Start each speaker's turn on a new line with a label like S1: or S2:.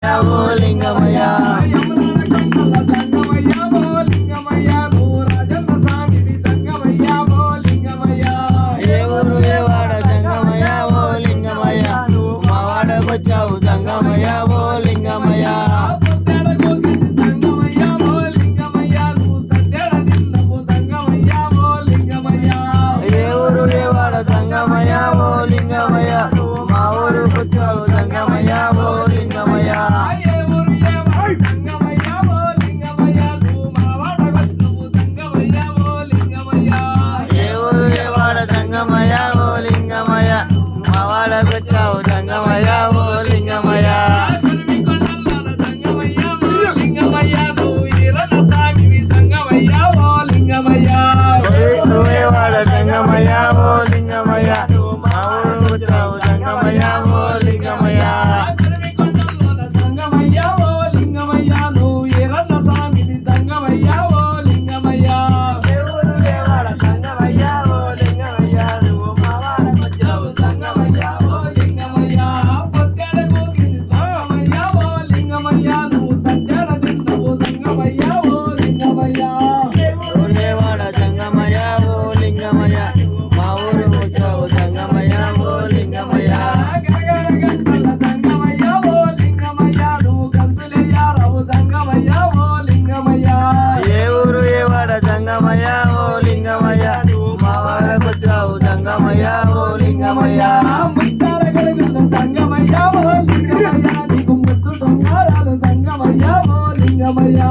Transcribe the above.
S1: ఓ లింగమయ్య ఏ ఊరు ఏ వాడ జంగమయ్య ఓ లింగమయ్య మా వాడకొచ్చావు జంగమయ్య ఓ లింగమయ్య ఏ ఊరు ఏ వాడ జంగమయ్య ఓ లింగమయ్య మా ఊరుకొచ్చావు జంగమయ్య ఓ లింగమయ్య జంగమయ్య ఓ లింగమయ్య మా వాడకొచ్చావు జంగమయ్య ఓ లింగమయ్య వాడ జంగమయ్య ఓ లింగమయ్య మా ఊరుకొచ్చావు జంగమయ్య ఓ లింగమయ్య జంగమయ్య ఓ లింగమయ్య మా వాడకొచ్చావు జంగమయ్య ఓ లింగమయ్య ముచ్చార గడుగులు జంగమయ్య ఓ లింగమయ్య నీకు ముద్దు దొంగరాలు జంగమయ్య ఓ లింగమయ్య